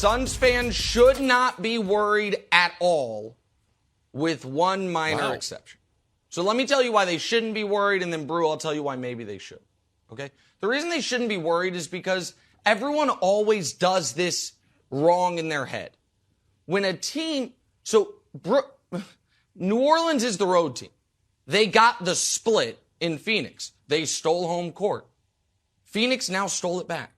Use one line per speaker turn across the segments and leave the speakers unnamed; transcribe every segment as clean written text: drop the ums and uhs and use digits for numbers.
Suns fans should not be worried at all, with one minor exception. So let me tell you why they shouldn't be worried, and then, Brew, I'll tell you why maybe they should. Okay? The reason they shouldn't be worried is because everyone always does this wrong in their head. When a team... So, New Orleans is the road team. They got the split in Phoenix. They stole home court. Phoenix now stole it back.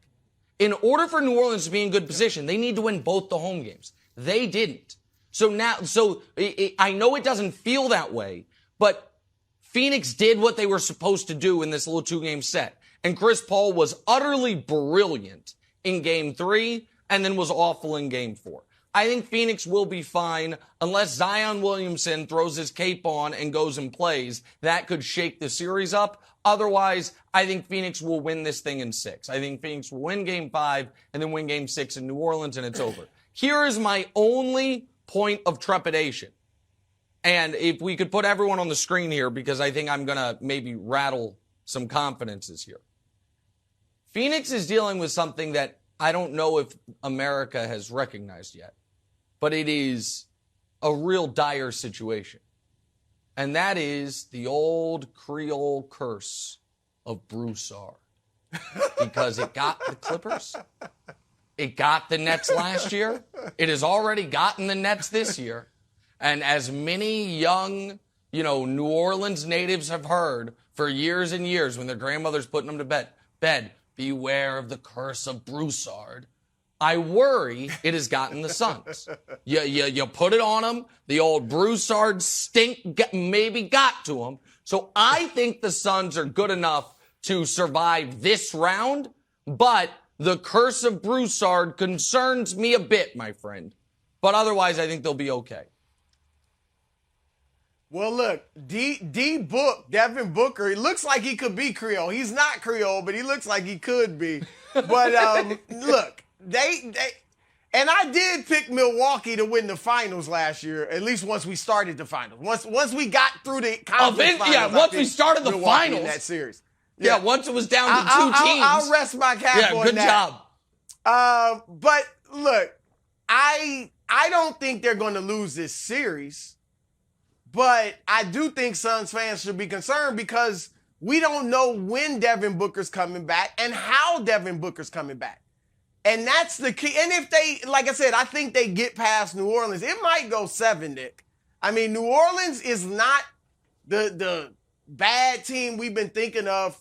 In order for New Orleans to be in good position, they need to win both the home games. They didn't. I know it doesn't feel that way, but Phoenix did what they were supposed to do in this little 2-game set. And Chris Paul was utterly brilliant in Game 3 and then was awful in Game 4. I think Phoenix will be fine unless Zion Williamson throws his cape on and goes and plays. That could shake the series up. Otherwise, I think Phoenix will win this thing in 6. I think Phoenix will win Game 5 and then win Game 6 in New Orleans, and it's over. Here is my only point of trepidation. And if we could put everyone on the screen here, because I think I'm going to maybe rattle some confidences here. Phoenix is dealing with something that I don't know if America has recognized yet, but it is a real dire situation. And that is the old Creole curse of Broussard. Because it got the Clippers. It got the Nets last year. It has already gotten the Nets this year. And as many young, New Orleans natives have heard for years and years when their grandmother's putting them to bed, beware of the curse of Broussard. I worry it has gotten the Suns. You put it on them. The old Broussard stink maybe got to them. So I think the Suns are good enough to survive this round, but the curse of Broussard concerns me a bit, my friend. But otherwise, I think they'll be okay.
Well, look, Devin Booker, he looks like he could be Creole. He's not Creole, but he looks like he could be. But look, and I did pick Milwaukee to win the finals last year, at least once we started the finals. Once we got through the conference finals.
Yeah, once we started the
Milwaukee
finals.
In that series.
Yeah, once it was down to two teams.
I'll rest my cap on that.
Good job.
But look, I don't think they're going to lose this series. But I do think Suns fans should be concerned because we don't know when Devin Booker's coming back and how Devin Booker's coming back. And that's the key. And if they, like I said, I think they get past New Orleans. It might go 7, Nick. I mean, New Orleans is not the bad team we've been thinking of,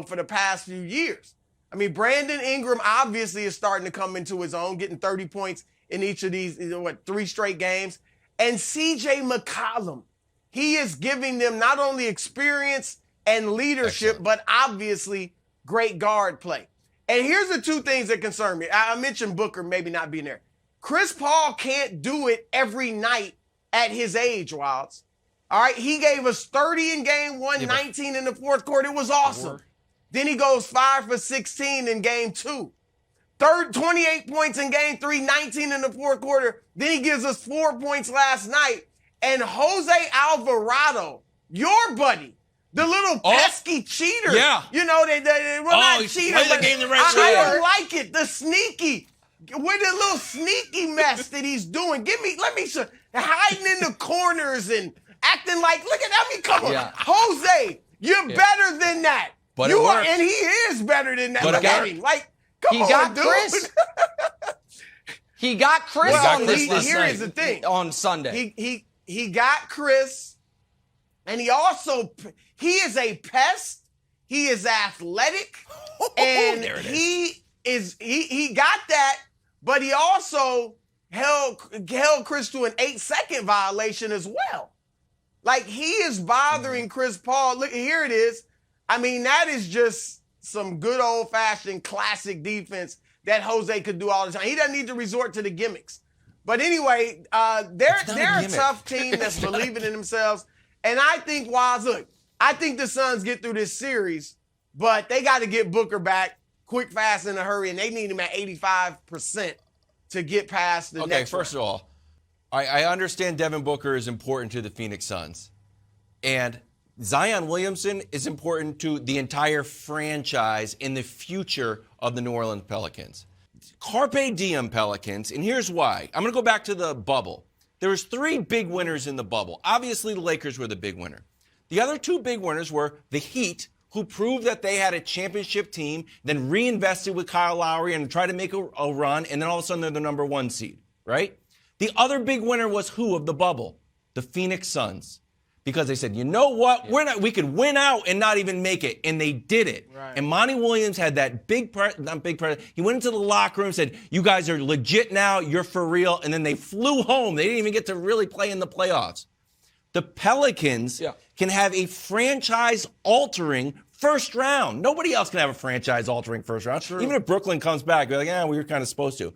for the past few years. I mean, Brandon Ingram obviously is starting to come into his own, getting 30 points in each of these, 3 straight games. And C.J. McCollum, he is giving them not only experience and leadership, but obviously great guard play. And here's the 2 things that concern me. I mentioned Booker maybe not being there. Chris Paul can't do it every night at his age, Wilds. All right, he gave us 30 in Game 1, 19 in the fourth quarter. It was awesome. Then he goes 5 for 16 in Game 2. 28 points in Game 3, 19 in the fourth quarter. Then he gives us 4 points last night. And Jose Alvarado, your buddy, the little pesky cheater.
Yeah.
Not cheater,
but
the game the right
way.
I don't like it. The sneaky, with the little sneaky mess that he's doing. Let me show. Hiding in the corners and acting like, look at me, come on. Yeah. Jose, you're better than that.
But
you are, and he is better than that.
But
come on, dude.
Chris. He got Chris on this last
here
night.
Is the thing.
On Sunday.
He got Chris, and he is a pest. He is athletic, and he got that, but he also held Chris to an 8-second violation as well. Like, he is bothering Chris Paul. Look, here it is. I mean, that is just some good old-fashioned classic defense that Jose could do all the time. He doesn't need to resort to the gimmicks. But anyway, they're a tough team that's believing in themselves. And I think, I think the Suns get through this series, but they got to get Booker back quick, fast, in a hurry, and they need him at 85% to get past the next round.
Okay, first of all, I understand Devin Booker is important to the Phoenix Suns. And Zion Williamson is important to the entire franchise in the future of the New Orleans Pelicans. carpe diem, Pelicans, and here's why. I'm going to go back to the bubble. There was 3 big winners in the bubble. Obviously, the Lakers were the big winner. The other 2 big winners were the Heat, who proved that they had a championship team, then reinvested with Kyle Lowry and tried to make a run, and then all of a sudden they're the number 1 seed, right? The other big winner was who of the bubble? The Phoenix Suns. Because they said, you know what? We could win out and not even make it. And they did it.
Right.
And Monty Williams had that he went into the locker room and said, you guys are legit now. You're for real. And then they flew home. They didn't even get to really play in the playoffs. The Pelicans can have a franchise-altering first round. Nobody else can have a franchise-altering first round. True. Even if Brooklyn comes back, they're like, we were kind of supposed to.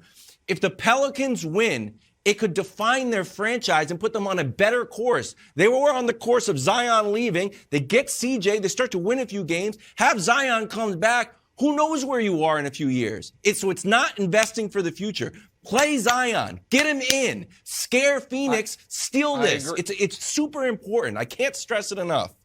If the Pelicans win, it could define their franchise and put them on a better course. They were on the course of Zion leaving. They get CJ. They start to win a few games. Have Zion comes back. Who knows where you are in a few years? So it's not investing for the future. Play Zion. Get him in. Scare Phoenix. Steal this. It's super important. I can't stress it enough.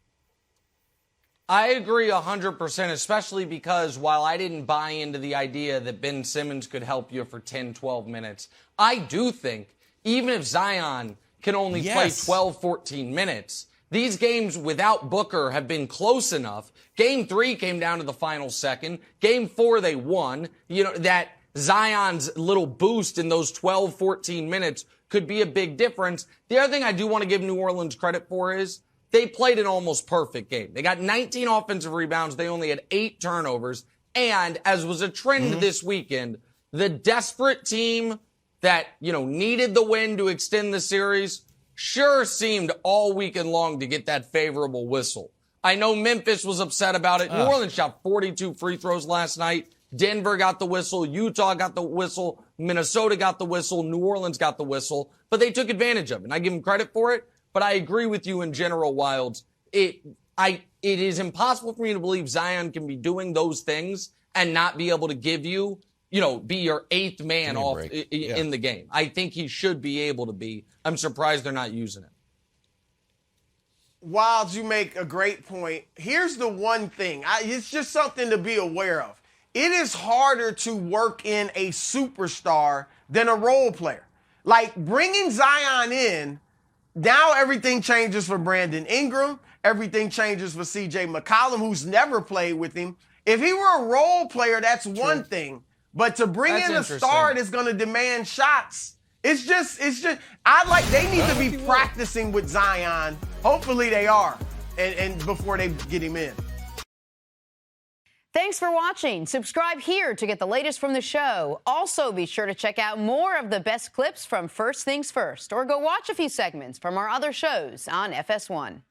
I agree 100%, especially because while I didn't buy into the idea that Ben Simmons could help you for 10, 12 minutes, I do think even if Zion can only play 12, 14 minutes, these games without Booker have been close enough. Game 3 came down to the final second. Game 4, they won. That Zion's little boost in those 12, 14 minutes could be a big difference. The other thing I do want to give New Orleans credit for is they played an almost perfect game. They got 19 offensive rebounds. They only had 8 turnovers. And as was a trend this weekend, the desperate team that, needed the win to extend the series sure seemed all weekend long to get that favorable whistle. I know Memphis was upset about it. New Orleans shot 42 free throws last night. Denver got the whistle. Utah got the whistle. Minnesota got the whistle. New Orleans got the whistle. But they took advantage of it. And I give them credit for it. But I agree with you in general, Wilds. It is impossible for me to believe Zion can be doing those things and not be able to give you, be your 8th man off in the game. I think he should be able to be. I'm surprised they're not using it.
Wilds, you make a great point. Here's the one thing. It's just something to be aware of. It is harder to work in a superstar than a role player. Like bringing Zion in, now everything changes for Brandon Ingram. Everything changes for CJ McCollum, who's never played with him. If he were a role player, that's one thing. But to bring in a star that's going to demand shots, they need to be practicing with Zion. Hopefully they are, and before they get him in.
Thanks for watching. Subscribe here to get the latest from the show. Also, be sure to check out more of the best clips from First Things First, or go watch a few segments from our other shows on FS1.